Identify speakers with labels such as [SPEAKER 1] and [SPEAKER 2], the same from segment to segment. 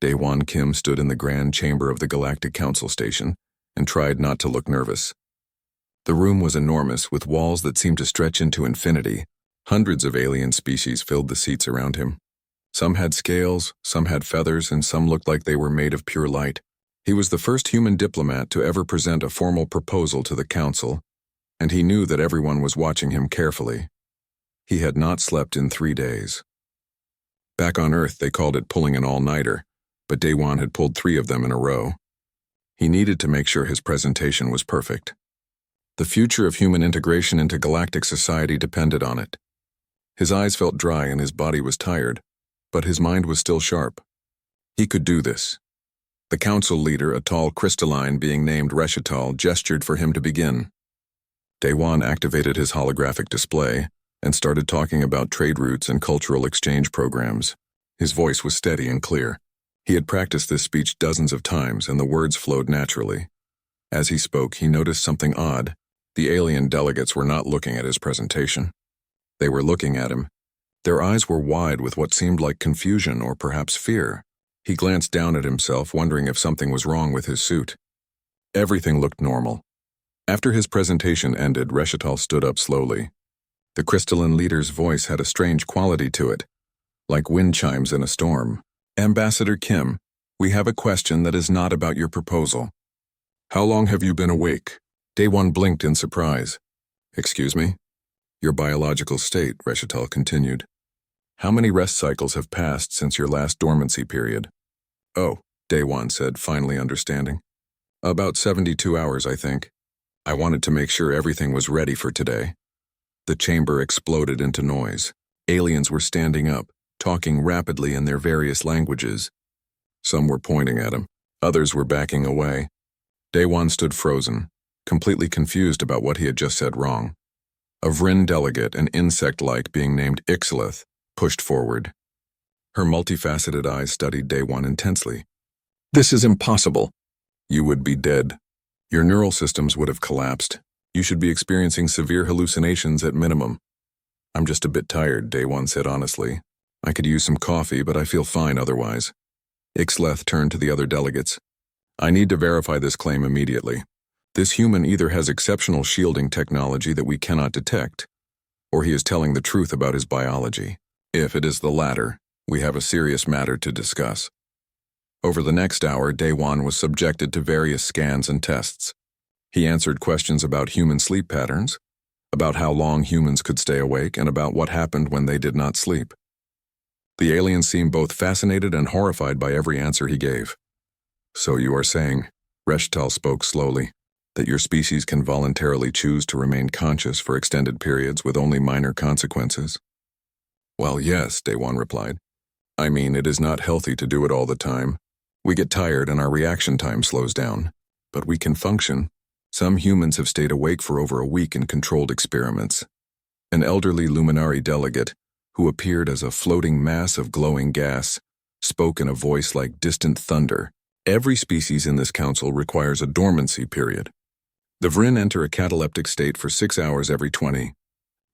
[SPEAKER 1] Daewon Kim stood in the grand chamber of the Galactic Council station and tried not to look nervous. The room was enormous, with walls that seemed to stretch into infinity. Hundreds of alien species filled the seats around him. Some had scales, some had feathers, and some looked like they were made of pure light. He was the first human diplomat to ever present a formal proposal to the council, and he knew that everyone was watching him carefully. He had not slept in 3 days. Back on Earth, they called it pulling an all-nighter, but Daewon had pulled 3 of them in a row. He needed to make sure his presentation was perfect. The future of human integration into galactic society depended on it. His eyes felt dry and his body was tired, but his mind was still sharp. He could do this. The council leader, a tall crystalline being named Reshital, gestured for him to begin. Daewon activated his holographic display and started talking about trade routes and cultural exchange programs. His voice was steady and clear. He had practiced this speech dozens of times, and the words flowed naturally. As he spoke, he noticed something odd. The alien delegates were not looking at his presentation. They were looking at him. Their eyes were wide with what seemed like confusion or perhaps fear. He glanced down at himself, wondering if something was wrong with his suit. Everything looked normal. After his presentation ended, Reshital stood up slowly. The crystalline leader's voice had a strange quality to it, like wind chimes in a storm. "Ambassador Kim, we have a question that is not about your proposal. How long have you been awake?" Daewon blinked in surprise. "Excuse me?" "Your biological state," Reshital continued. "How many rest cycles have passed since your last dormancy period?" "Oh," Daewon said, finally understanding. "About 72 hours, I think. I wanted to make sure everything was ready for today." The chamber exploded into noise. Aliens were standing up, talking rapidly in their various languages. Some were pointing at him. Others were backing away. Daewon stood frozen, completely confused about what he had just said wrong. A Vryn delegate, an insect-like being named Ixlith, pushed forward. Her multifaceted eyes studied Daewon intensely. "This is impossible. You would be dead. Your neural systems would have collapsed. You should be experiencing severe hallucinations at minimum." "I'm just a bit tired," Daewon said honestly. "I could use some coffee, but I feel fine otherwise." Ixlith turned to the other delegates. "I need to verify this claim immediately. This human either has exceptional shielding technology that we cannot detect, or he is telling the truth about his biology. If it is the latter, we have a serious matter to discuss." Over the next hour, Daewon was subjected to various scans and tests. He answered questions about human sleep patterns, about how long humans could stay awake, and about what happened when they did not sleep. The aliens seemed both fascinated and horrified by every answer he gave. "So you are saying," Reshital spoke slowly, "that your species can voluntarily choose to remain conscious for extended periods with only minor consequences?" "Well, yes," Daewon replied. "I mean, it is not healthy to do it all the time. We get tired and our reaction time slows down. But we can function. Some humans have stayed awake for over a week in controlled experiments." An elderly Luminari delegate, who appeared as a floating mass of glowing gas, spoke in a voice like distant thunder. "Every species in this council requires a dormancy period. The Vryn enter a cataleptic state for 6 hours every 20.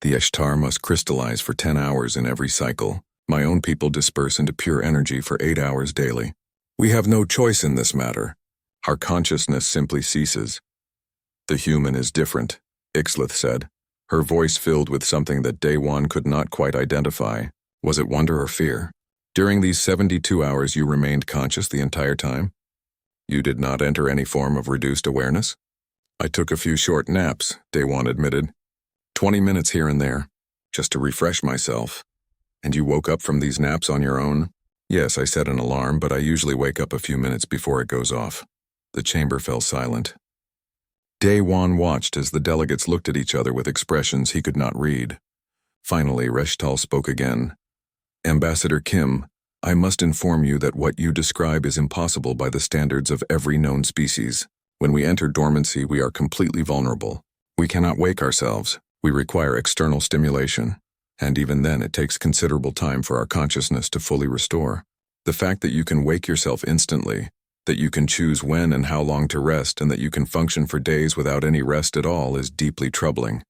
[SPEAKER 1] The Ishtar must crystallize for 10 hours in every cycle. My own people disperse into pure energy for 8 hours daily. We have no choice in this matter. Our consciousness simply ceases." "The human is different," Ixlith said, her voice filled with something that Daewon could not quite identify. Was it wonder or fear? "During these 72 hours you remained conscious the entire time? You did not enter any form of reduced awareness?" "I took a few short naps," Daewon admitted. 20 minutes here and there, just to refresh myself." "And you woke up from these naps on your own?" "Yes, I set an alarm, but I usually wake up a few minutes before it goes off." The chamber fell silent. Daewon watched as the delegates looked at each other with expressions he could not read. Finally, Reshital spoke again. "Ambassador Kim, I must inform you that what you describe is impossible by the standards of every known species. When we enter dormancy, we are completely vulnerable. We cannot wake ourselves. We require external stimulation. And even then, it takes considerable time for our consciousness to fully restore. The fact that you can wake yourself instantly, that you can choose when and how long to rest, and that you can function for days without any rest at all is deeply troubling."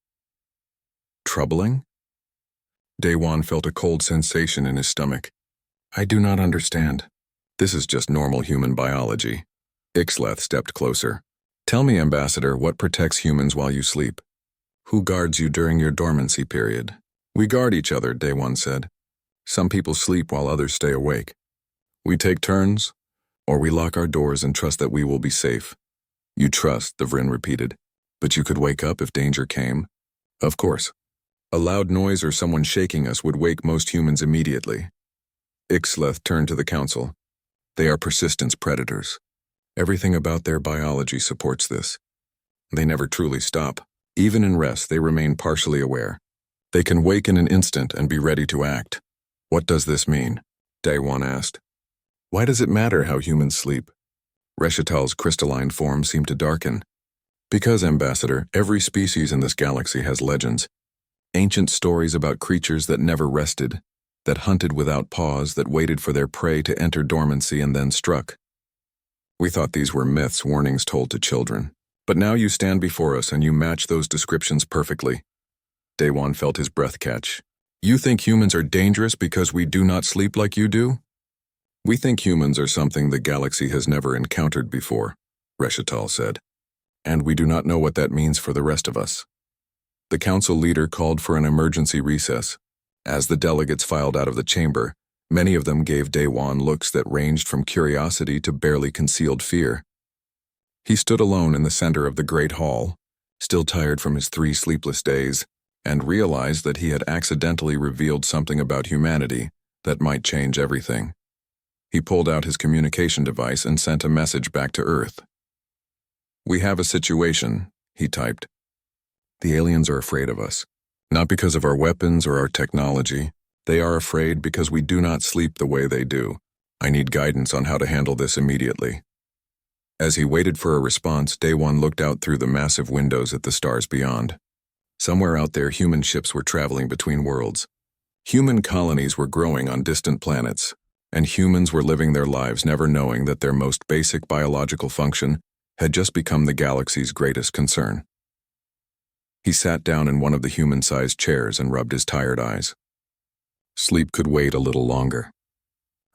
[SPEAKER 1] "Troubling?" Daewon felt a cold sensation in his stomach. "I do not understand." This is just normal human biology. Ixleth stepped closer. Tell me, Ambassador, what protects humans while you sleep? Who guards you during your dormancy period? We guard each other, Day One said. Some people sleep while others stay awake. We take turns, or we lock our doors and trust that we will be safe. You trust, the Vryn repeated. But you could wake up if danger came. Of course. A loud noise or someone shaking us would wake most humans immediately. Ixleth turned to the council. They are persistence predators. Everything about their biology supports this. They never truly stop. Even in rest, they remain partially aware. They can wake in an instant and be ready to act. What does this mean? Day One asked. Why does it matter how humans sleep? Reshital's crystalline form seemed to darken. Because, Ambassador, every species in this galaxy has legends. Ancient stories about creatures that never rested, that hunted without pause, that waited for their prey to enter dormancy and then struck. We thought these were myths, warnings told to children. But now you stand before us and you match those descriptions perfectly. Day One felt his breath catch. You think humans are dangerous because we do not sleep like you do? We think humans are something the galaxy has never encountered before, Reshital said. And we do not know what that means for the rest of us. The council leader called for an emergency recess. As the delegates filed out of the chamber, many of them gave Day One looks that ranged from curiosity to barely concealed fear. He stood alone in the center of the great hall, still tired from his 3 sleepless days, and realized that he had accidentally revealed something about humanity that might change everything. He pulled out his communication device and sent a message back to Earth. We have a situation, he typed. The aliens are afraid of us. Not because of our weapons or our technology. They are afraid because we do not sleep the way they do. I need guidance on how to handle this immediately. As he waited for a response, Day One looked out through the massive windows at the stars beyond. Somewhere out there, human ships were traveling between worlds. Human colonies were growing on distant planets, and humans were living their lives never knowing that their most basic biological function had just become the galaxy's greatest concern. He sat down in one of the human-sized chairs and rubbed his tired eyes. Sleep could wait a little longer.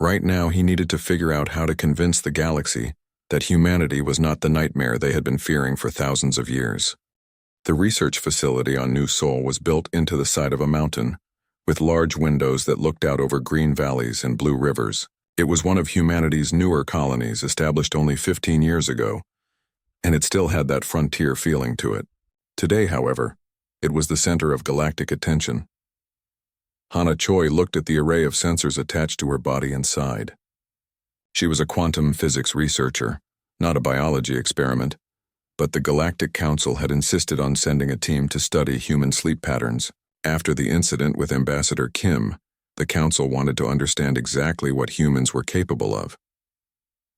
[SPEAKER 1] Right now, he needed to figure out how to convince the galaxy that humanity was not the nightmare they had been fearing for thousands of years. The research facility on New Sol was built into the side of a mountain, with large windows that looked out over green valleys and blue rivers. It was one of humanity's newer colonies established only 15 years ago, and it still had that frontier feeling to it. Today, however, it was the center of galactic attention. Hana Choi looked at the array of sensors attached to her body and sighed. She was a quantum physics researcher, not a biology experiment, but the Galactic Council had insisted on sending a team to study human sleep patterns. After the incident with Ambassador Kim, the Council wanted to understand exactly what humans were capable of.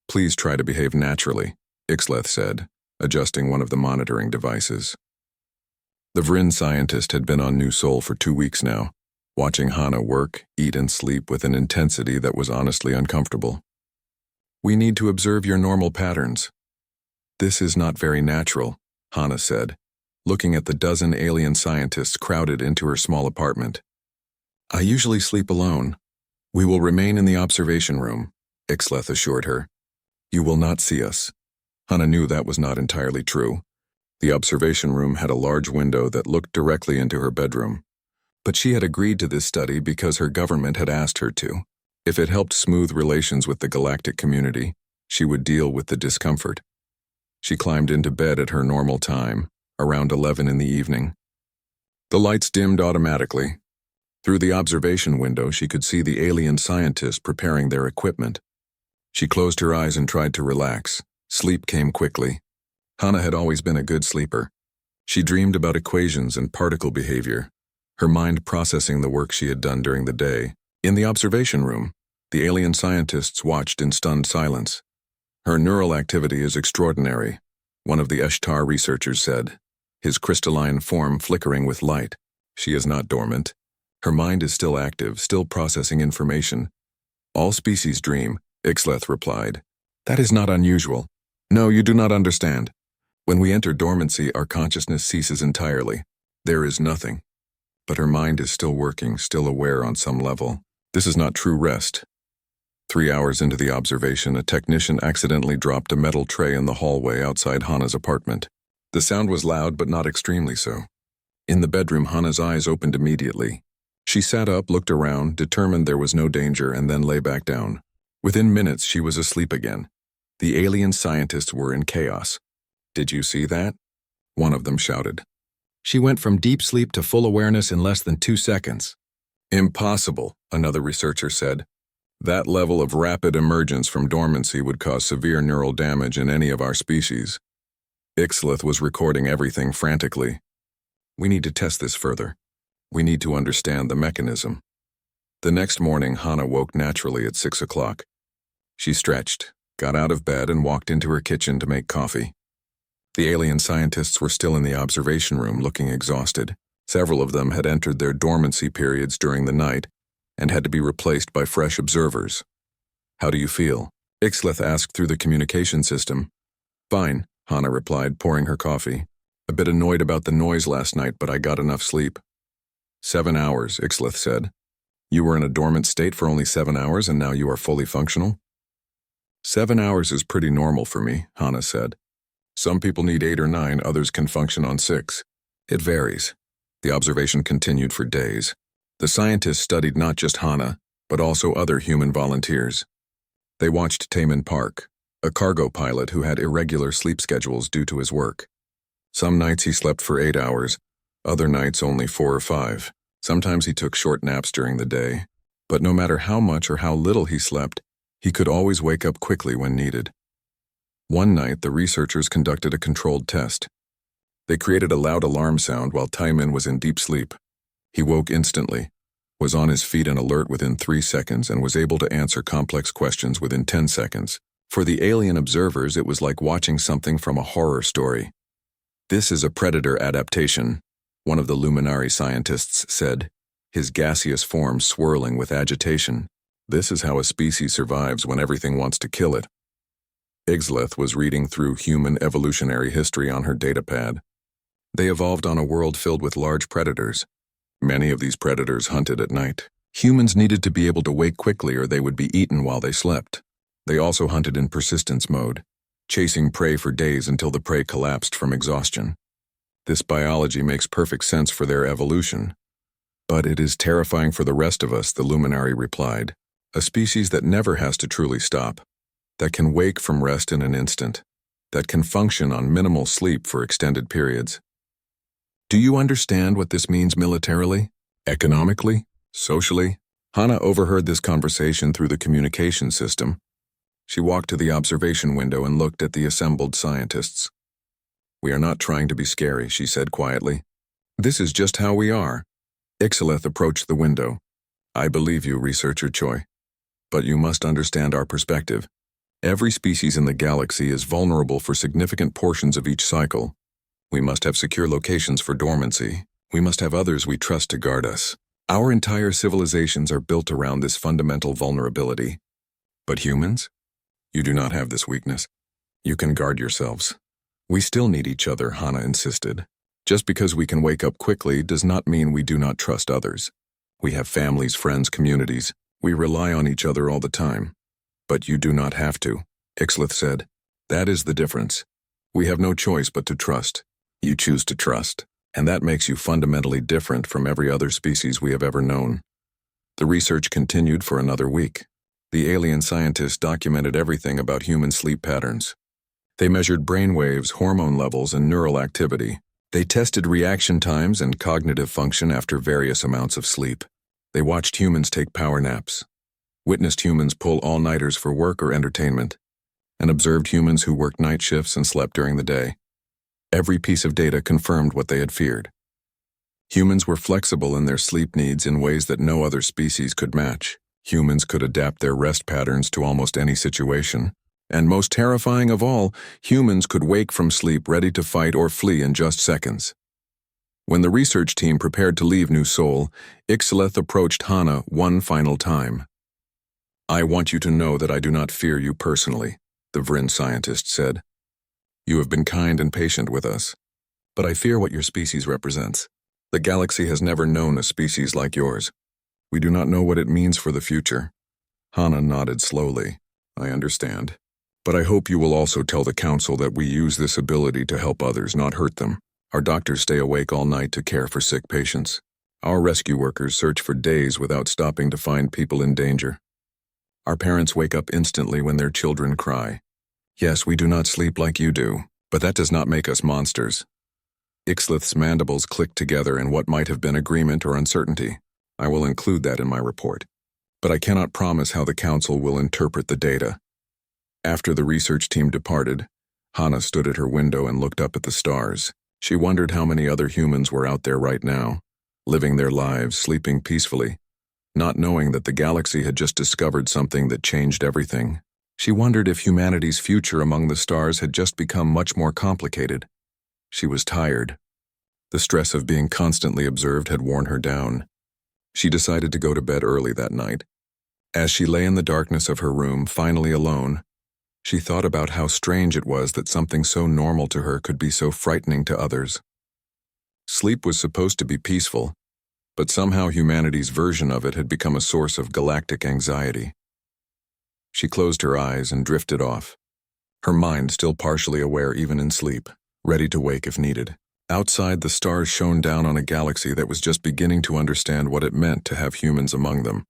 [SPEAKER 1] Please try to behave naturally, Ixleth said, adjusting one of the monitoring devices. The Vryn scientist had been on New Sol for 2 weeks now, watching Hana work, eat, and sleep with an intensity that was honestly uncomfortable. We need to observe your normal patterns. This is not very natural, Hana said, looking at the dozen alien scientists crowded into her small apartment. I usually sleep alone. We will remain in the observation room, Ixleth assured her. You will not see us. Hana knew that was not entirely true. The observation room had a large window that looked directly into her bedroom. But she had agreed to this study because her government had asked her to. If it helped smooth relations with the galactic community, she would deal with the discomfort. She climbed into bed at her normal time, around 11 in the evening. The lights dimmed automatically. Through the observation window, she could see the alien scientists preparing their equipment. She closed her eyes and tried to relax. Sleep came quickly. Hana had always been a good sleeper. She dreamed about equations and particle behavior, her mind processing the work she had done during the day. In the observation room, the alien scientists watched in stunned silence. Her neural activity is extraordinary, one of the Eshtar researchers said, his crystalline form flickering with light. She is not dormant. Her mind is still active, still processing information. All species dream, Ixleth replied. That is not unusual. No, you do not understand. When we enter dormancy, our consciousness ceases entirely. There is nothing. But her mind is still working, still aware on some level. This is not true rest. 3 hours into the observation, a technician accidentally dropped a metal tray in the hallway outside Hana's apartment. The sound was loud, but not extremely so. In the bedroom, Hana's eyes opened immediately. She sat up, looked around, determined there was no danger, and then lay back down. Within minutes, she was asleep again. The alien scientists were in chaos. "Did you see that?" one of them shouted. "She went from deep sleep to full awareness in less than 2 seconds. "Impossible," another researcher said. "That level of rapid emergence from dormancy would cause severe neural damage in any of our species." Ixlith was recording everything frantically. "We need to test this further. We need to understand the mechanism." The next morning, Hana woke naturally at 6 o'clock. She stretched, got out of bed, and walked into her kitchen to make coffee. The alien scientists were still in the observation room, looking exhausted. Several of them had entered their dormancy periods during the night and had to be replaced by fresh observers. "How do you feel?" Ixlith asked through the communication system. "Fine," Hana replied, pouring her coffee. "A bit annoyed about the noise last night, but I got enough sleep." 7 hours, Ixlith said. "You were in a dormant state for only 7 hours, and now you are fully functional?" 7 hours is pretty normal for me, Hana said. "Some people need 8 or 9, others can function on 6. It varies." The observation continued for days. The scientists studied not just Hana, but also other human volunteers. They watched Taemin Park, a cargo pilot who had irregular sleep schedules due to his work. Some nights he slept for 8 hours, other nights only 4 or 5. Sometimes he took short naps during the day, but no matter how much or how little he slept, he could always wake up quickly when needed. One night, the researchers conducted a controlled test. They created a loud alarm sound while Taemin was in deep sleep. He woke instantly, was on his feet and alert within 3 seconds, and was able to answer complex questions within 10 seconds. For the alien observers, it was like watching something from a horror story. "This is a predator adaptation," one of the Luminari scientists said, his gaseous form swirling with agitation. "This is how a species survives when everything wants to kill it." Ixlith was reading through human evolutionary history on her datapad. They evolved on a world filled with large predators. Many of these predators hunted at night. Humans needed to be able to wake quickly or they would be eaten while they slept. They also hunted in persistence mode, chasing prey for days until the prey collapsed from exhaustion. This biology makes perfect sense for their evolution. "But it is terrifying for the rest of us," the Luminari replied. "A species that never has to truly stop, that can wake from rest in an instant, that can function on minimal sleep for extended periods. Do you understand what this means militarily, economically, socially?" Hana overheard this conversation through the communication system. She walked to the observation window and looked at the assembled scientists. "We are not trying to be scary," she said quietly. "This is just how we are." Ixlith approached the window. "I believe you, Researcher Choi. But you must understand our perspective. Every species in the galaxy is vulnerable for significant portions of each cycle. We must have secure locations for dormancy. We must have others we trust to guard us. Our entire civilizations are built around this fundamental vulnerability. But humans? You do not have this weakness. You can guard yourselves. We still need each other," Hana insisted. "Just because we can wake up quickly does not mean we do not trust others. We have families, friends, communities. We rely on each other all the time. But you do not have to," Ixlith said. "That is the difference. We have no choice but to trust. You choose to trust, and that makes you fundamentally different from every other species we have ever known." The research continued for another week. The alien scientists documented everything about human sleep patterns. They measured brain waves, hormone levels, and neural activity. They tested reaction times and cognitive function after various amounts of sleep. They watched humans take power naps, witnessed humans pull all-nighters for work or entertainment, and observed humans who worked night shifts and slept during the day. Every piece of data confirmed what they had feared. Humans were flexible in their sleep needs in ways that no other species could match. Humans could adapt their rest patterns to almost any situation. And most terrifying of all, humans could wake from sleep ready to fight or flee in just seconds. When the research team prepared to leave New Seoul, Ixlith approached Hana one final time. "I want you to know that I do not fear you personally," the Vryn scientist said. "You have been kind and patient with us, but I fear what your species represents. The galaxy has never known a species like yours. We do not know what it means for the future. Hana nodded slowly. I understand. But I hope you will also tell the council that we use this ability to help others, not hurt them. Our doctors stay awake all night to care for sick patients. Our rescue workers search for days without stopping to find people in danger. Our parents wake up instantly when their children cry. Yes, we do not sleep like you do, but that does not make us monsters. Ixlith's mandibles clicked together in what might have been agreement or uncertainty. I will include that in my report. But I cannot promise how the council will interpret the data. After the research team departed, Hana stood at her window and looked up at the stars. She wondered how many other humans were out there right now, living their lives, sleeping peacefully, not knowing that the galaxy had just discovered something that changed everything. She wondered if humanity's future among the stars had just become much more complicated. She was tired. The stress of being constantly observed had worn her down. She decided to go to bed early that night. As she lay in the darkness of her room, finally alone, she thought about how strange it was that something so normal to her could be so frightening to others. Sleep was supposed to be peaceful, but somehow humanity's version of it had become a source of galactic anxiety. She closed her eyes and drifted off, her mind still partially aware even in sleep, ready to wake if needed. Outside, the stars shone down on a galaxy that was just beginning to understand what it meant to have humans among them.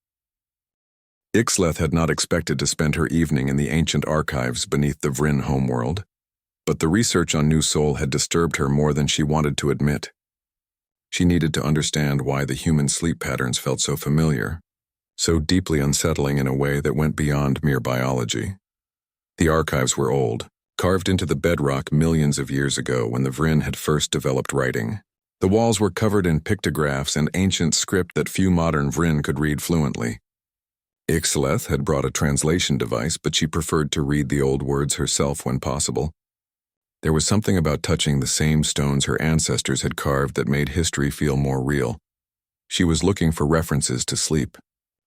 [SPEAKER 1] Ixlith had not expected to spend her evening in the ancient archives beneath the Vryn homeworld, but the research on New Sol had disturbed her more than she wanted to admit. She needed to understand why the human sleep patterns felt so familiar, so deeply unsettling in a way that went beyond mere biology. The archives were old, carved into the bedrock millions of years ago when the Vryn had first developed writing. The walls were covered in pictographs and ancient script that few modern Vryn could read fluently. Ixlith had brought a translation device, but she preferred to read the old words herself when possible. There was something about touching the same stones her ancestors had carved that made history feel more real. She was looking for references to sleep,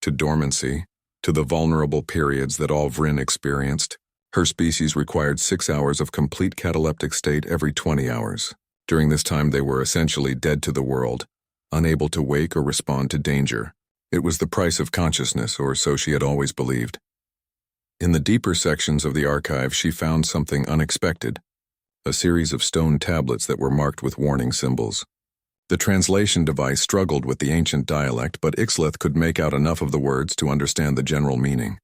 [SPEAKER 1] to dormancy, to the vulnerable periods that all Vryn experienced. Her species required 6 hours of complete cataleptic state every 20 hours. During this time they were essentially dead to the world, unable to wake or respond to danger. It was the price of consciousness, or so she had always believed. In the deeper sections of the archive she found something unexpected, a series of stone tablets that were marked with warning symbols. The translation device struggled with the ancient dialect, but Ixlith could make out enough of the words to understand the general meaning.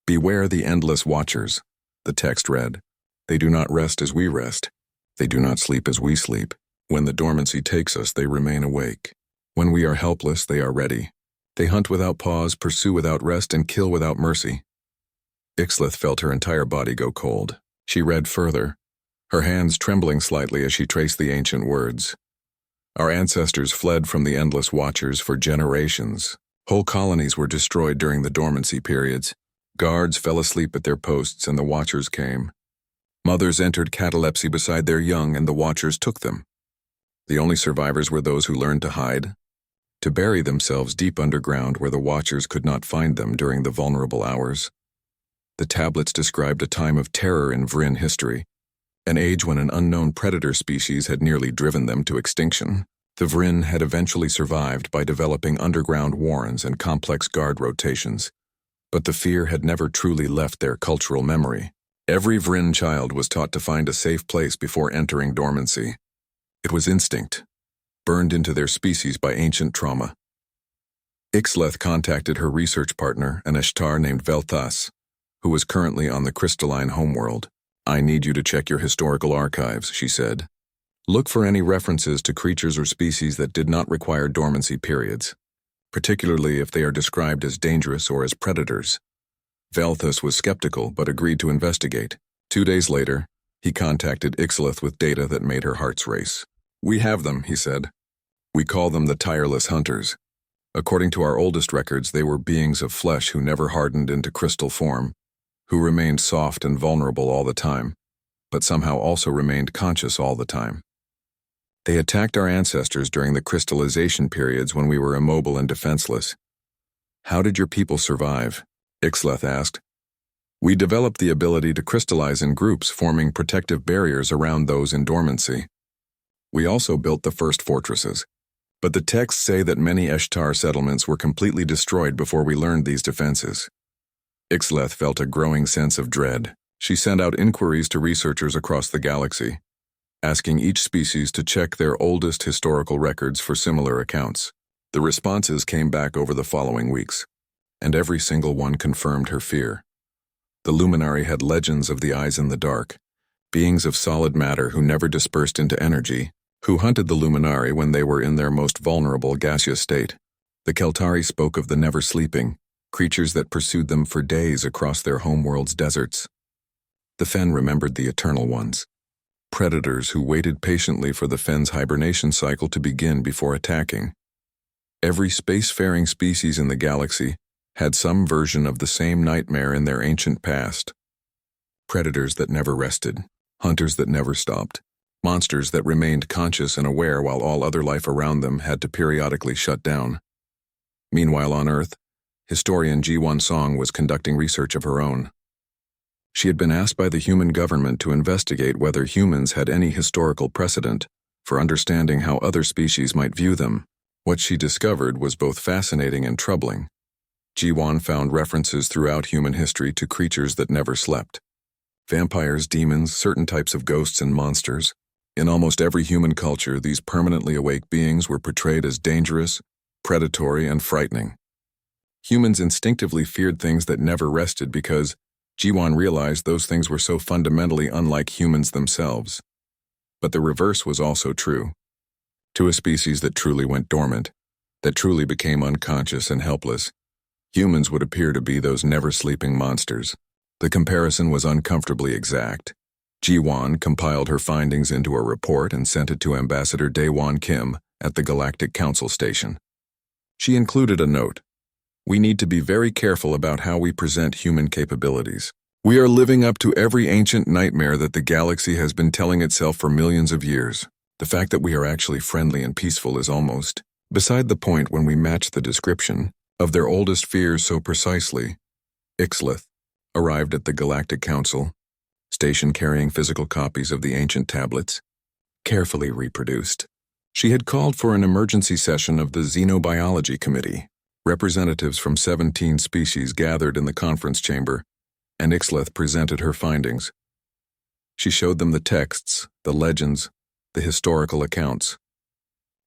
[SPEAKER 1] Beware the endless watchers, the text read. They do not rest as we rest. They do not sleep as we sleep. When the dormancy takes us, they remain awake. When we are helpless, they are ready. They hunt without pause, pursue without rest, and kill without mercy. Ixlith felt her entire body go cold. She read further, her hands trembling slightly as she traced the ancient words. Our ancestors fled from the endless watchers for generations. Whole colonies were destroyed during the dormancy periods. Guards fell asleep at their posts and the watchers came. Mothers entered catalepsy beside their young and the watchers took them. The only survivors were those who learned to hide, to bury themselves deep underground where the watchers could not find them during the vulnerable hours. The tablets described a time of terror in Vryn history, an age when an unknown predator species had nearly driven them to extinction. The Vryn had eventually survived by developing underground warrens and complex guard rotations, but the fear had never truly left their cultural memory. Every Vryn child was taught to find a safe place before entering dormancy. It was instinct, burned into their species by ancient trauma. Ixlith contacted her research partner, an Ishtar named Velthas, who was currently on the crystalline homeworld. I need you to check your historical archives, she said. Look for any references to creatures or species that did not require dormancy periods, particularly if they are described as dangerous or as predators. Velthas was skeptical but agreed to investigate. 2 days later, he contacted Ixlith with data that made her hearts race. We have them, he said. We call them the tireless hunters. According to our oldest records, they were beings of flesh who never hardened into crystal form, who remained soft and vulnerable all the time, but somehow also remained conscious all the time. They attacked our ancestors during the crystallization periods when we were immobile and defenseless. How did your people survive? Ixlith asked. We developed the ability to crystallize in groups, forming protective barriers around those in dormancy. We also built the first fortresses, but the texts say that many Ishtar settlements were completely destroyed before we learned these defenses. Ixleth felt a growing sense of dread. She sent out inquiries to researchers across the galaxy, asking each species to check their oldest historical records for similar accounts. The responses came back over the following weeks, and every single one confirmed her fear. The Luminari had legends of the eyes in the dark, beings of solid matter who never dispersed into energy, who hunted the Luminari when they were in their most vulnerable gaseous state. The Keltari spoke of the never-sleeping, creatures that pursued them for days across their homeworld's deserts. The Fen remembered the Eternal Ones, predators who waited patiently for the Fen's hibernation cycle to begin before attacking. Every spacefaring species in the galaxy had some version of the same nightmare in their ancient past. Predators that never rested, hunters that never stopped, monsters that remained conscious and aware while all other life around them had to periodically shut down. Meanwhile on Earth, historian Ji-Won Song was conducting research of her own. She had been asked by the human government to investigate whether humans had any historical precedent for understanding how other species might view them. What she discovered was both fascinating and troubling. Ji-Won found references throughout human history to creatures that never slept. Vampires, demons, certain types of ghosts and monsters. In almost every human culture, these permanently awake beings were portrayed as dangerous, predatory, and frightening. Humans instinctively feared things that never rested because Ji-Won realized those things were so fundamentally unlike humans themselves. But the reverse was also true. To a species that truly went dormant, that truly became unconscious and helpless, humans would appear to be those never-sleeping monsters. The comparison was uncomfortably exact. Ji-Won compiled her findings into a report and sent it to Ambassador Daewon Kim at the Galactic Council Station. She included a note. We need to be very careful about how we present human capabilities. We are living up to every ancient nightmare that the galaxy has been telling itself for millions of years. The fact that we are actually friendly and peaceful is almost beside the point when we match the description of their oldest fears so precisely. Ixleth arrived at the Galactic Council Station carrying physical copies of the ancient tablets, carefully reproduced. She had called for an emergency session of the Xenobiology Committee. Representatives from 17 species gathered in the conference chamber, and Ixleth presented her findings. She showed them the texts, the legends, the historical accounts.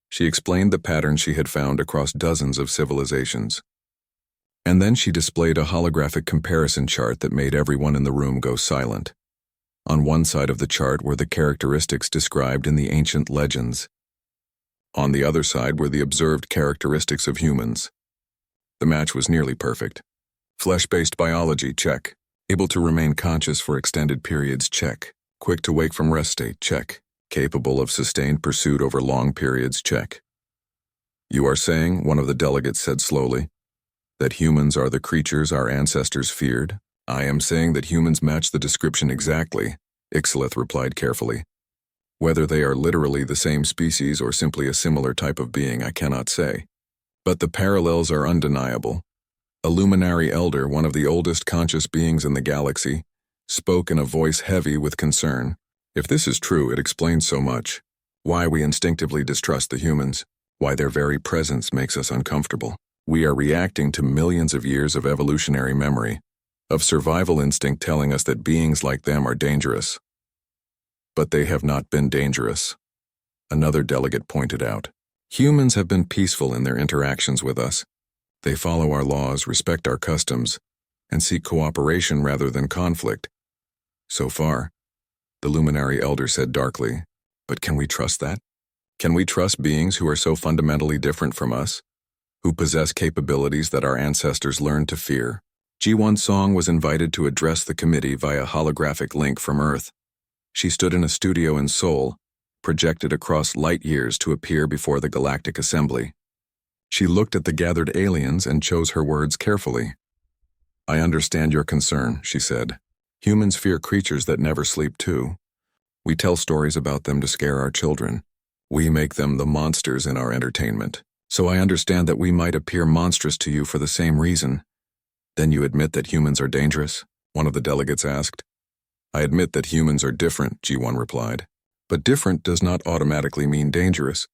[SPEAKER 1] She explained the patterns she had found across dozens of civilizations. And then she displayed a holographic comparison chart that made everyone in the room go silent. On one side of the chart were the characteristics described in the ancient legends. On the other side were the observed characteristics of humans. The match was nearly perfect. Flesh-based biology, check. Able to remain conscious for extended periods, check. Quick to wake from rest state, check. Capable of sustained pursuit over long periods, check. You are saying, one of the delegates said slowly, that humans are the creatures our ancestors feared? I am saying that humans match the description exactly, Ixleth replied carefully. Whether they are literally the same species or simply a similar type of being, I cannot say. But the parallels are undeniable. A luminary elder, one of the oldest conscious beings in the galaxy, spoke in a voice heavy with concern. If this is true, it explains so much. Why we instinctively distrust the humans, why their very presence makes us uncomfortable. We are reacting to millions of years of evolutionary memory, of survival instinct telling us that beings like them are dangerous. But they have not been dangerous. Another delegate pointed out. Humans have been peaceful in their interactions with us. They follow our laws, respect our customs, and seek cooperation rather than conflict. So far, the luminary elder said darkly, but can we trust that? Can we trust beings who are so fundamentally different from us, who possess capabilities that our ancestors learned to fear? Ji-Won Song was invited to address the committee via holographic link from Earth. She stood in a studio in Seoul, projected across light years to appear before the Galactic Assembly. She looked at the gathered aliens and chose her words carefully. I understand your concern, she said. Humans fear creatures that never sleep too. We tell stories about them to scare our children. We make them the monsters in our entertainment. So I understand that we might appear monstrous to you for the same reason. Then you admit that humans are dangerous? One of the delegates asked. I admit that humans are different, Ji-Won replied. But different does not automatically mean dangerous.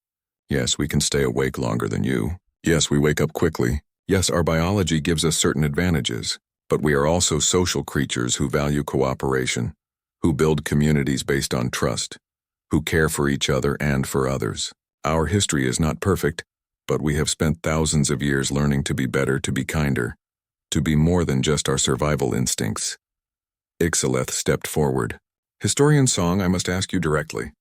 [SPEAKER 1] Yes, we can stay awake longer than you. Yes, we wake up quickly. Yes, our biology gives us certain advantages. But we are also social creatures who value cooperation, who build communities based on trust, who care for each other and for others. Our history is not perfect, but we have spent thousands of years learning to be better, to be kinder, to be more than just our survival instincts. Ixaleth stepped forward. Historian Song, I must ask you directly.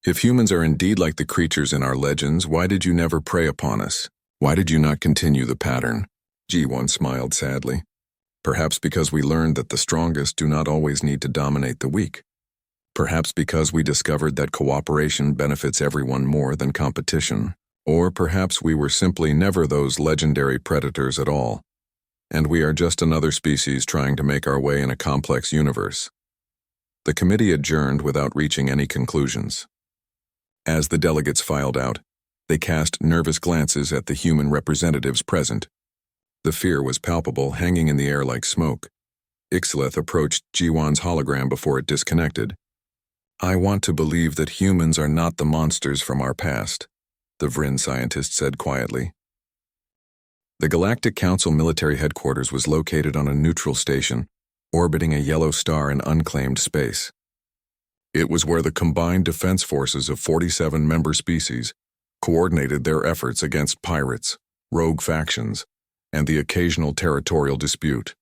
[SPEAKER 1] If humans are indeed like the creatures in our legends, why did you never prey upon us? Why did you not continue the pattern? Ji-won smiled sadly. Perhaps because we learned that the strongest do not always need to dominate the weak. Perhaps because we discovered that cooperation benefits everyone more than competition. Or perhaps we were simply never those legendary predators at all, and we are just another species trying to make our way in a complex universe. The committee adjourned without reaching any conclusions. As the delegates filed out, they cast nervous glances at the human representatives present. The fear was palpable, hanging in the air like smoke. Ixaleth approached Ji-won's hologram before it disconnected. I want to believe that humans are not the monsters from our past, the Vryn scientist said quietly. The Galactic Council military headquarters was located on a neutral station, orbiting a yellow star in unclaimed space. It was where the combined defense forces of 47 member species coordinated their efforts against pirates, rogue factions, and the occasional territorial dispute.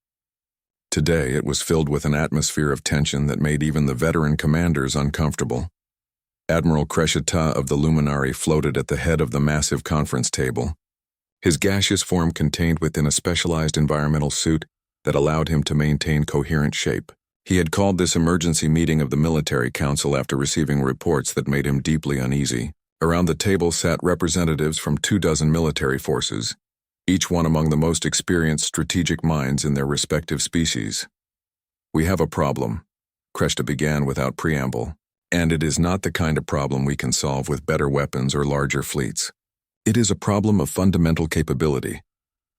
[SPEAKER 1] Today, it was filled with an atmosphere of tension that made even the veteran commanders uncomfortable. Admiral Kreshita of the Luminari floated at the head of the massive conference table. His gaseous form contained within a specialized environmental suit that allowed him to maintain coherent shape. He had called this emergency meeting of the military council after receiving reports that made him deeply uneasy. Around the table sat representatives from 24 military forces, each one among the most experienced strategic minds in their respective species. We have a problem, Kreshta began without preamble, and it is not the kind of problem we can solve with better weapons or larger fleets. It is a problem of fundamental capability.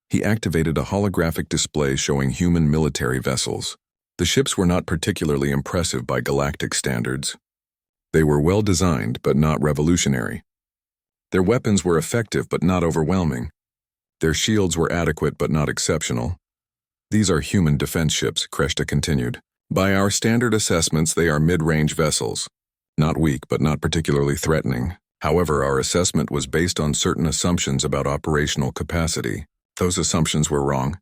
[SPEAKER 1] He activated a holographic display showing human military vessels. The ships were not particularly impressive by galactic standards. They were well designed but not revolutionary. Their weapons were effective but not overwhelming. Their shields were adequate but not exceptional. These are human defense ships, Kreshta continued. By our standard assessments, they are mid-range vessels. Not weak but not particularly threatening. However, our assessment was based on certain assumptions about operational capacity. Those assumptions were wrong.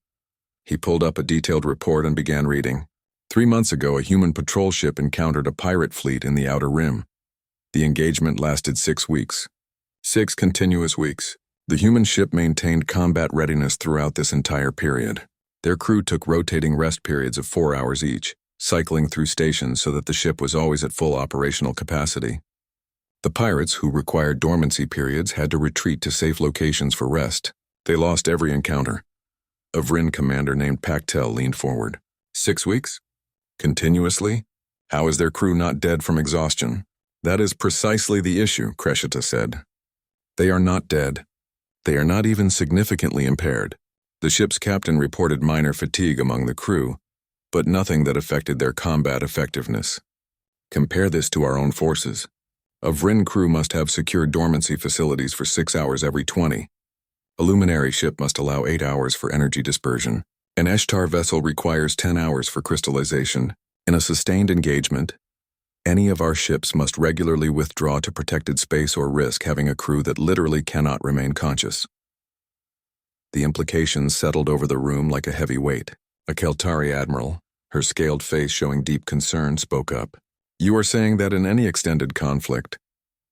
[SPEAKER 1] He pulled up a detailed report and began reading. 3 months ago, a human patrol ship encountered a pirate fleet in the Outer Rim. The engagement lasted 6 weeks. 6 continuous weeks. The human ship maintained combat readiness throughout this entire period. Their crew took rotating rest periods of 4 hours each, cycling through stations so that the ship was always at full operational capacity. The pirates, who required dormancy periods, had to retreat to safe locations for rest. They lost every encounter. A Vryn commander named Pactel leaned forward. 6 weeks? Continuously? How is their crew not dead from exhaustion? That is precisely the issue, Kreshita said. They are not dead. They are not even significantly impaired. The ship's captain reported minor fatigue among the crew, but nothing that affected their combat effectiveness. Compare this to our own forces. A Vryn crew must have secure dormancy facilities for 6 hours every 20. A luminary ship must allow 8 hours for energy dispersion. An Eshtar vessel requires 10 hours for crystallization. In a sustained engagement, any of our ships must regularly withdraw to protected space or risk having a crew that literally cannot remain conscious. The implications settled over the room like a heavy weight. A Keltari admiral, her scaled face showing deep concern, spoke up. You are saying that in any extended conflict,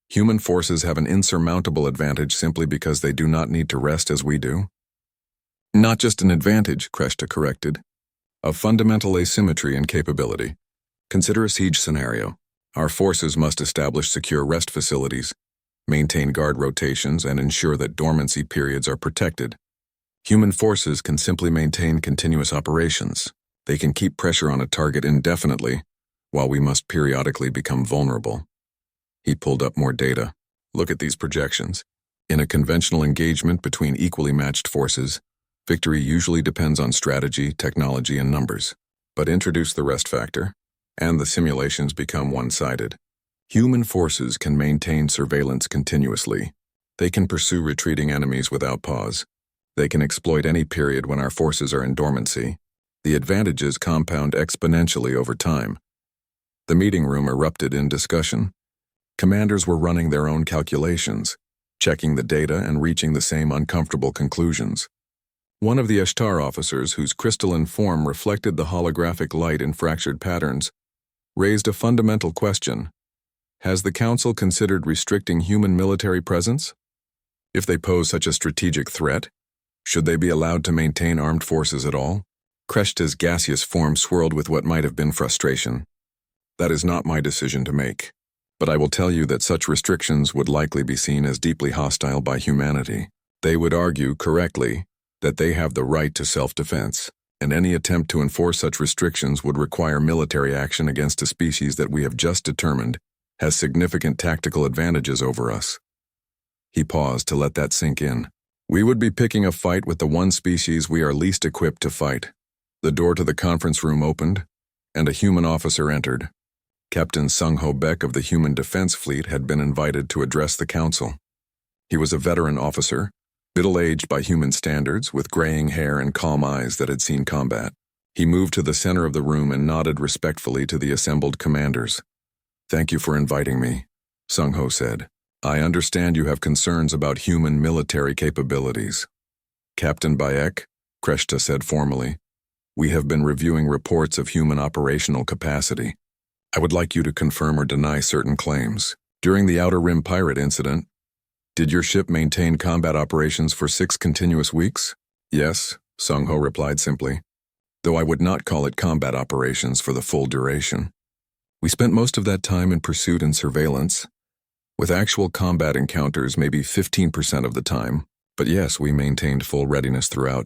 [SPEAKER 1] human forces have an insurmountable advantage simply because they do not need to rest as we do? Not just an advantage, Kreshta corrected. A fundamental asymmetry in capability. Consider a siege scenario. Our forces must establish secure rest facilities, maintain guard rotations, and ensure that dormancy periods are protected. Human forces can simply maintain continuous operations. They can keep pressure on a target indefinitely, while we must periodically become vulnerable. He pulled up more data. Look at these projections. In a conventional engagement between equally matched forces, victory usually depends on strategy, technology, and numbers. But introduce the rest factor, and the simulations become one-sided. Human forces can maintain surveillance continuously. They can pursue retreating enemies without pause. They can exploit any period when our forces are in dormancy. The advantages compound exponentially over time. The meeting room erupted in discussion. Commanders were running their own calculations, checking the data and reaching the same uncomfortable conclusions. One of the Ishtar officers, whose crystalline form reflected the holographic light in fractured patterns, raised a fundamental question. Has the Council considered restricting human military presence? If they pose such a strategic threat, should they be allowed to maintain armed forces at all? Kreshta's gaseous form swirled with what might have been frustration. That is not my decision to make, but I will tell you that such restrictions would likely be seen as deeply hostile by humanity. They would argue, correctly, that they have the right to self-defense, and any attempt to enforce such restrictions would require military action against a species that we have just determined has significant tactical advantages over us. He paused to let that sink in. We would be picking a fight with the one species we are least equipped to fight. The door to the conference room opened, and a human officer entered. Captain Sung-Ho Baek of the Human Defense Fleet had been invited to address the council. He was a veteran officer, middle-aged by human standards, with graying hair and calm eyes that had seen combat. He moved to the center of the room and nodded respectfully to the assembled commanders. Thank you for inviting me, Sung-Ho said. I understand you have concerns about human military capabilities. Captain Baek, Kreshta said formally, we have been reviewing reports of human operational capacity. I would like you to confirm or deny certain claims. During the Outer Rim pirate incident, did your ship maintain combat operations for 6 continuous weeks? Yes, Sung-Ho replied simply, though I would not call it combat operations for the full duration. We spent most of that time in pursuit and surveillance, with actual combat encounters maybe 15% of the time, but yes, we maintained full readiness throughout.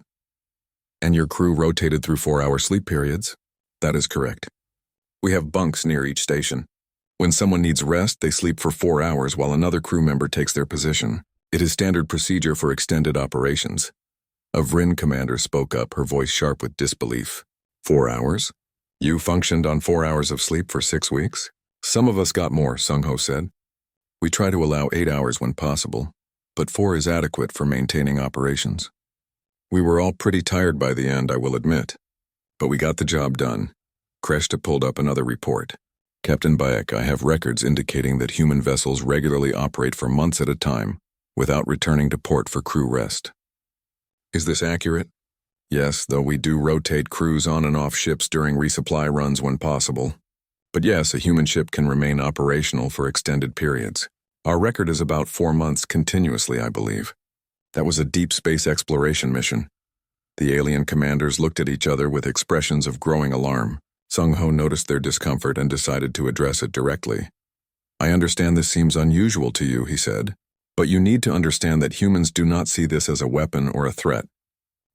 [SPEAKER 1] And your crew rotated through 4-hour sleep periods? That is correct. We have bunks near each station. When someone needs rest, they sleep for 4 hours while another crew member takes their position. It is standard procedure for extended operations. A Vrin commander spoke up, her voice sharp with disbelief. 4 hours? You functioned on 4 hours of sleep for 6 weeks? Some of us got more, Sung-Ho said. We try to allow 8 hours when possible, but 4 is adequate for maintaining operations. We were all pretty tired by the end, I will admit, but we got the job done. Kreshta pulled up another report. Captain Baek, I have records indicating that human vessels regularly operate for months at a time without returning to port for crew rest. Is this accurate? Yes, though we do rotate crews on and off ships during resupply runs when possible. But yes, a human ship can remain operational for extended periods. Our record is about 4 months continuously, I believe. That was a deep space exploration mission. The alien commanders looked at each other with expressions of growing alarm. Sung-Ho noticed their discomfort and decided to address it directly. I understand this seems unusual to you, he said, but you need to understand that humans do not see this as a weapon or a threat.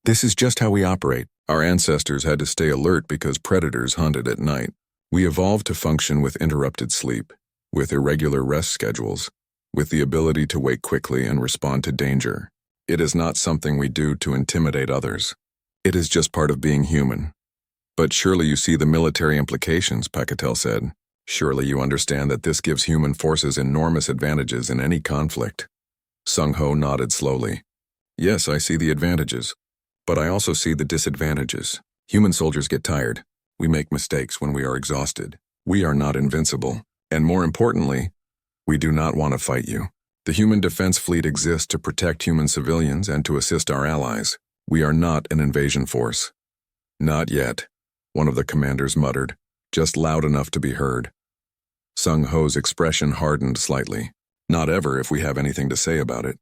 [SPEAKER 1] This is just how we operate. Our ancestors had to stay alert because predators hunted at night. We evolved to function with interrupted sleep, with irregular rest schedules, with the ability to wake quickly and respond to danger. It is not something we do to intimidate others. It is just part of being human. But surely you see the military implications, Pacatel said. Surely you understand that this gives human forces enormous advantages in any conflict. Sung-Ho nodded slowly. Yes, I see the advantages. But I also see the disadvantages. Human soldiers get tired. We make mistakes when we are exhausted. We are not invincible. And more importantly, we do not want to fight you. The Human Defense Fleet exists to protect human civilians and to assist our allies. We are not an invasion force. Not yet, one of the commanders muttered, just loud enough to be heard. Sung-Ho's expression hardened slightly. Not ever if we have anything to say about it.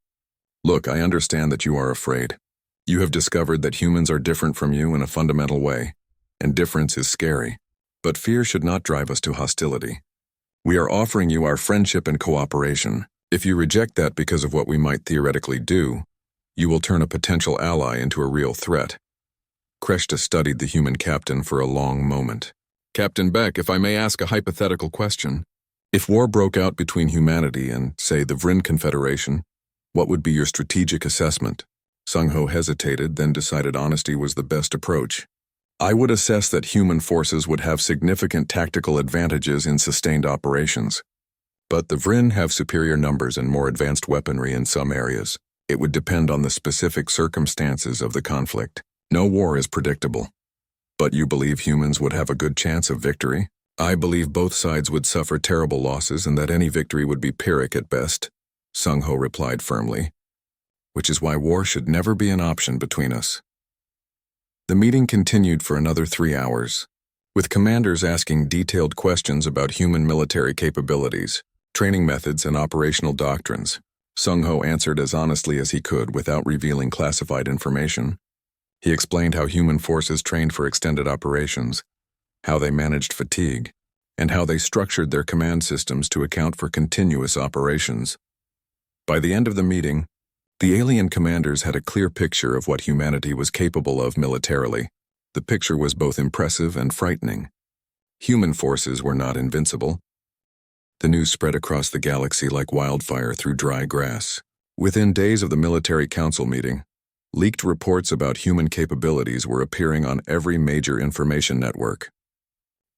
[SPEAKER 1] Look, I understand that you are afraid. You have discovered that humans are different from you in a fundamental way, and difference is scary. But fear should not drive us to hostility. We are offering you our friendship and cooperation. If you reject that because of what we might theoretically do, you will turn a potential ally into a real threat. Kreshta studied the human captain for a long moment. Captain Baek, if I may ask a hypothetical question, if war broke out between humanity and, say, the Vrin Confederation, what would be your strategic assessment? Sung-Ho hesitated, then decided honesty was the best approach. I would assess that human forces would have significant tactical advantages in sustained operations. But the Vrin have superior numbers and more advanced weaponry in some areas. It would depend on the specific circumstances of the conflict. No war is predictable. But you believe humans would have a good chance of victory? I believe both sides would suffer terrible losses and that any victory would be Pyrrhic at best, Sung-Ho replied firmly, which is why war should never be an option between us. The meeting continued for another 3 hours, with commanders asking detailed questions about human military capabilities, training methods, and operational doctrines. Sung-Ho answered as honestly as he could without revealing classified information. He explained how human forces trained for extended operations, how they managed fatigue, and how they structured their command systems to account for continuous operations. By the end of the meeting, the alien commanders had a clear picture of what humanity was capable of militarily. The picture was both impressive and frightening. Human forces were not invincible. The news spread across the galaxy like wildfire through dry grass. Within days of the military council meeting, leaked reports about human capabilities were appearing on every major information network.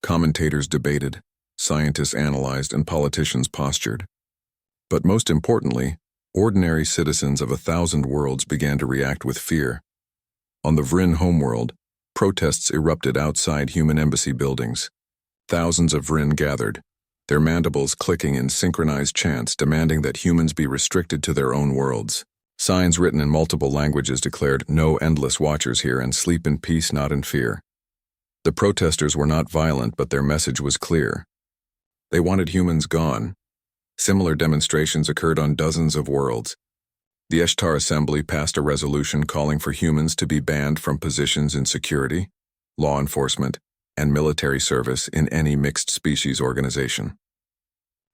[SPEAKER 1] Commentators debated, scientists analyzed, and politicians postured. But most importantly, ordinary citizens of 1,000 worlds began to react with fear. On the Vryn homeworld, protests erupted outside human embassy buildings. Thousands of Vryn gathered, their mandibles clicking in synchronized chants demanding that humans be restricted to their own worlds. Signs written in multiple languages declared, "No endless watchers here, and sleep in peace, not in fear." The protesters were not violent, but their message was clear. They wanted humans gone. Similar demonstrations occurred on dozens of worlds. The Eshtar Assembly passed a resolution calling for humans to be banned from positions in security, law enforcement, and military service in any mixed species organization.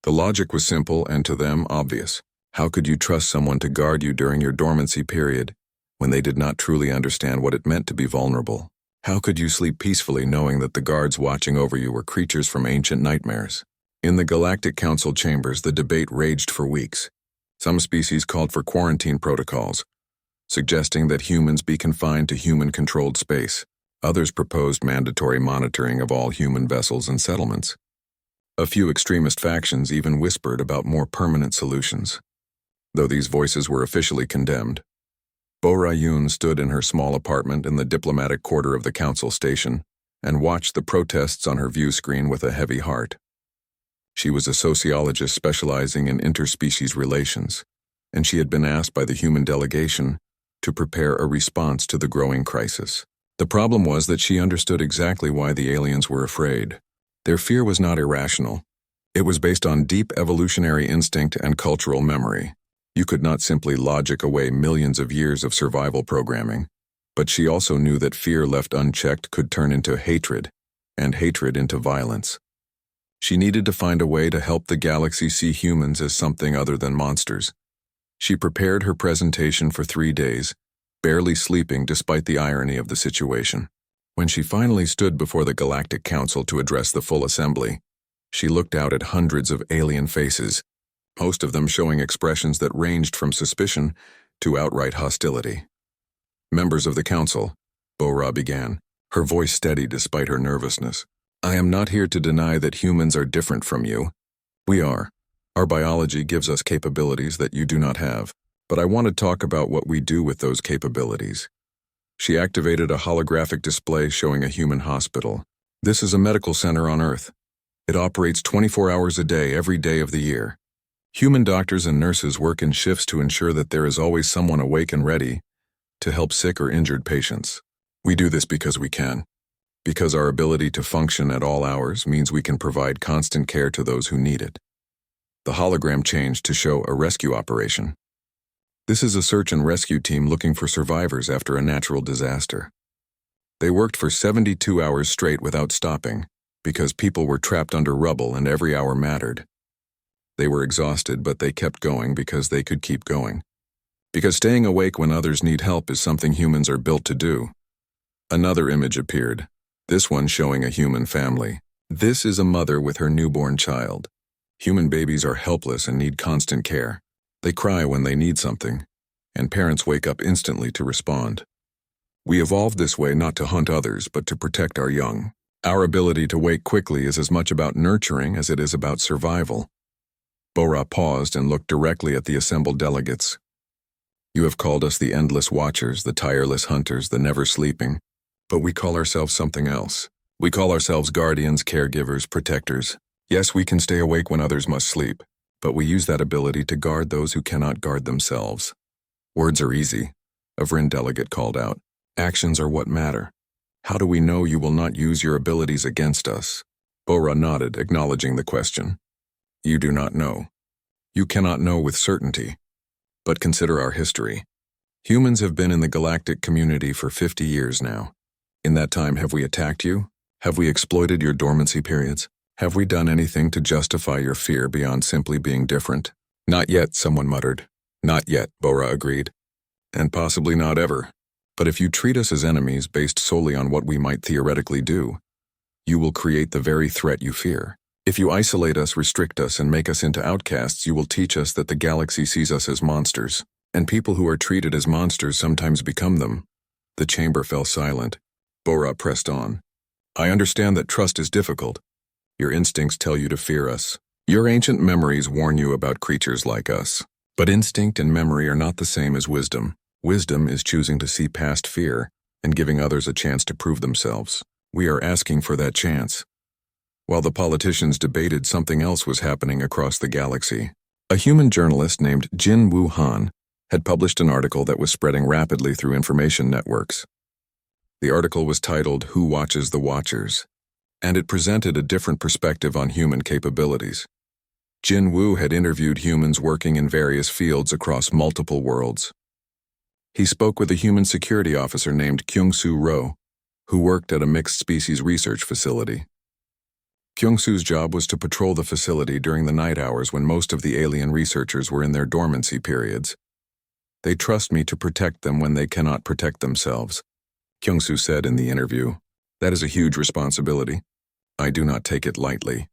[SPEAKER 1] The logic was simple and to them obvious. How could you trust someone to guard you during your dormancy period when they did not truly understand what it meant to be vulnerable? How could you sleep peacefully knowing that the guards watching over you were creatures from ancient nightmares? In the Galactic Council chambers, the debate raged for weeks. Some species called for quarantine protocols, suggesting that humans be confined to human-controlled space. Others proposed mandatory monitoring of all human vessels and settlements. A few extremist factions even whispered about more permanent solutions. Though these voices were officially condemned, Bo-Ra-Yoon stood in her small apartment in the diplomatic quarter of the council station and watched the protests on her view screen with a heavy heart. She was a sociologist specializing in interspecies relations, and she had been asked by the human delegation to prepare a response to the growing crisis. The problem was that she understood exactly why the aliens were afraid. Their fear was not irrational. It was based on deep evolutionary instinct and cultural memory. You could not simply logic away millions of years of survival programming, but she also knew that fear left unchecked could turn into hatred, and hatred into violence. She needed to find a way to help the galaxy see humans as something other than monsters. She prepared her presentation for 3 days, barely sleeping despite the irony of the situation. When she finally stood before the Galactic Council to address the full assembly, she looked out at hundreds of alien faces, most of them showing expressions that ranged from suspicion to outright hostility. "Members of the Council," Bo-Ra began, her voice steady despite her nervousness. "I am not here to deny that humans are different from you. We are. Our biology gives us capabilities that you do not have, but I want to talk about what we do with those capabilities." She activated a holographic display showing a human hospital. "This is a medical center on Earth. It operates 24 hours a day, every day of the year. Human doctors and nurses work in shifts to ensure that there is always someone awake and ready to help sick or injured patients. We do this because we can. Because our ability to function at all hours means we can provide constant care to those who need it." The hologram changed to show a rescue operation. "This is a search and rescue team looking for survivors after a natural disaster. They worked for 72 hours straight without stopping, because people were trapped under rubble and every hour mattered. They were exhausted, but they kept going because they could keep going. Because staying awake when others need help is something humans are built to do." Another image appeared, this one showing a human family. This is a mother with her newborn child. Human babies are helpless and need constant care. They cry when they need something, and parents wake up instantly to respond. We evolved this way not to hunt others, but to protect our young. Our ability to wake quickly is as much about nurturing as it is about survival. Bo-Ra paused and looked directly at the assembled delegates. "You have called us the endless watchers, the tireless hunters, the never sleeping. But we call ourselves something else. We call ourselves guardians, caregivers, protectors. Yes, we can stay awake when others must sleep, but we use that ability to guard those who cannot guard themselves. Words are easy, a Vryn delegate called out. Actions are what matter. How do we know you will not use your abilities against us? Bora nodded, acknowledging the question. You do not know. You cannot know with certainty. But consider our history. Humans have been in the galactic community for 50 years now. In that time, have we attacked you? Have we exploited your dormancy periods? Have we done anything to justify your fear beyond simply being different? Not yet, someone muttered. Not yet, Bora agreed. And possibly not ever. But if you treat us as enemies based solely on what we might theoretically do, you will create the very threat you fear. If you isolate us, restrict us, and make us into outcasts, you will teach us that the galaxy sees us as monsters, and people who are treated as monsters sometimes become them. The chamber fell silent. Bora pressed on. I understand that trust is difficult. Your instincts tell you to fear us. Your ancient memories warn you about creatures like us. But instinct and memory are not the same as wisdom. Wisdom is choosing to see past fear and giving others a chance to prove themselves. We are asking for that chance. While the politicians debated, something else was happening across the galaxy. A human journalist named Jin Woo Han had published an article that was spreading rapidly through information networks. The article was titled, Who Watches the Watchers? And it presented a different perspective on human capabilities. Jin Woo had interviewed humans working in various fields across multiple worlds. He spoke with a human security officer named Kyung-Soo Ro, who worked at a mixed-species research facility. Kyung-Soo's job was to patrol the facility during the night hours when most of the alien researchers were in their dormancy periods. They trust me to protect them when they cannot protect themselves, Kyung-Soo said in the interview. That is a huge responsibility. I do not take it lightly.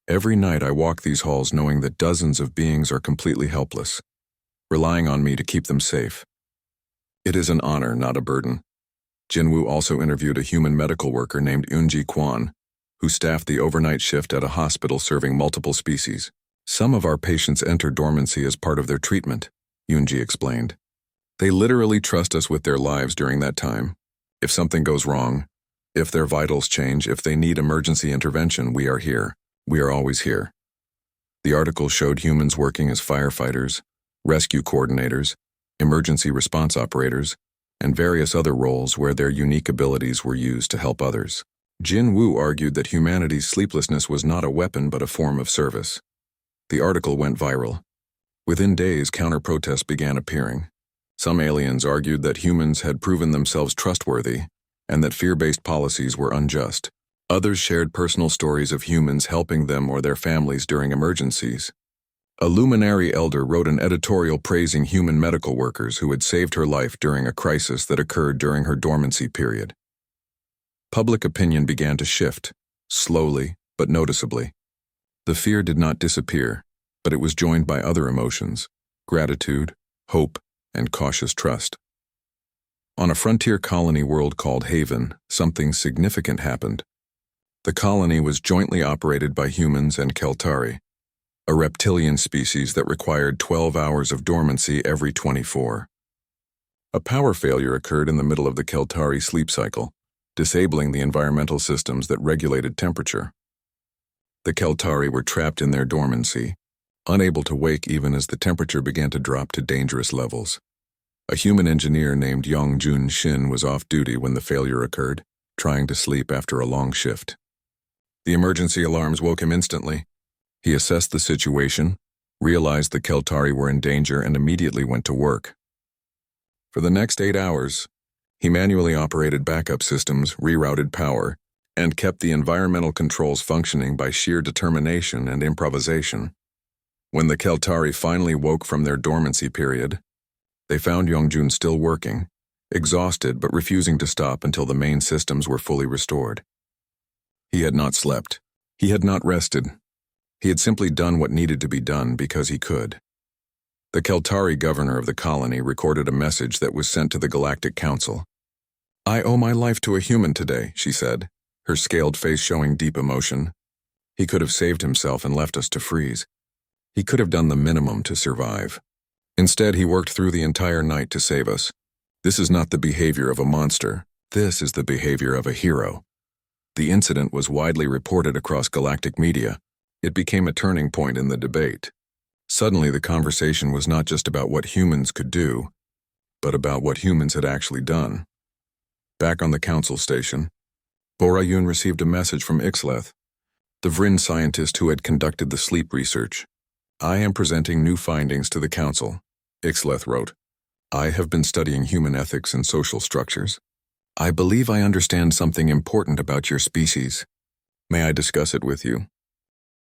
[SPEAKER 1] Every night I walk these halls knowing that dozens of beings are completely helpless, relying on me to keep them safe. It is an honor, not a burden. Jinwoo also interviewed a human medical worker named Eunji Kwon, who staffed the overnight shift at a hospital serving multiple species. Some of our patients enter dormancy as part of their treatment, Eunji explained. They literally trust us with their lives during that time. If something goes wrong, if their vitals change, if they need emergency intervention, we are here. We are always here. The article showed humans working as firefighters, rescue coordinators, emergency response operators, and various other roles where their unique abilities were used to help others. Jin Woo argued that humanity's sleeplessness was not a weapon but a form of service. The article went viral. Within days, counter-protests began appearing. Some aliens argued that humans had proven themselves trustworthy and that fear-based policies were unjust. Others shared personal stories of humans helping them or their families during emergencies. A luminary elder wrote an editorial praising human medical workers who had saved her life during a crisis that occurred during her dormancy period. Public opinion began to shift, slowly but noticeably. The fear did not disappear, but it was joined by other emotions: gratitude, hope, and cautious trust. On a frontier colony world called Haven, something significant happened. The colony was jointly operated by humans and Keltari, a reptilian species that required 12 hours of dormancy every 24. A power failure occurred in the middle of the Keltari sleep cycle, disabling the environmental systems that regulated temperature. The Keltari were trapped in their dormancy, unable to wake even as the temperature began to drop to dangerous levels. A human engineer named Yong Jun Shin was off duty when the failure occurred, trying to sleep after a long shift. The emergency alarms woke him instantly. He assessed the situation, realized the Keltari were in danger, and immediately went to work. For the next 8 hours, he manually operated backup systems, rerouted power, and kept the environmental controls functioning by sheer determination and improvisation. When the Keltari finally woke from their dormancy period, they found Yongjun still working, exhausted but refusing to stop until the main systems were fully restored. He had not slept. He had not rested. He had simply done what needed to be done because he could. The Keltari governor of the colony recorded a message that was sent to the Galactic Council. I owe my life to a human today, she said, her scaled face showing deep emotion. He could have saved himself and left us to freeze. He could have done the minimum to survive. Instead, he worked through the entire night to save us. This is not the behavior of a monster. This is the behavior of a hero. The incident was widely reported across galactic media. It became a turning point in the debate. Suddenly, the conversation was not just about what humans could do, but about what humans had actually done. Back on the council station, Borayun received a message from Ixleth, the Vryn scientist who had conducted the sleep research. "I am presenting new findings to the council," Ixleth wrote. "I have been studying human ethics and social structures. I believe I understand something important about your species. May I discuss it with you?"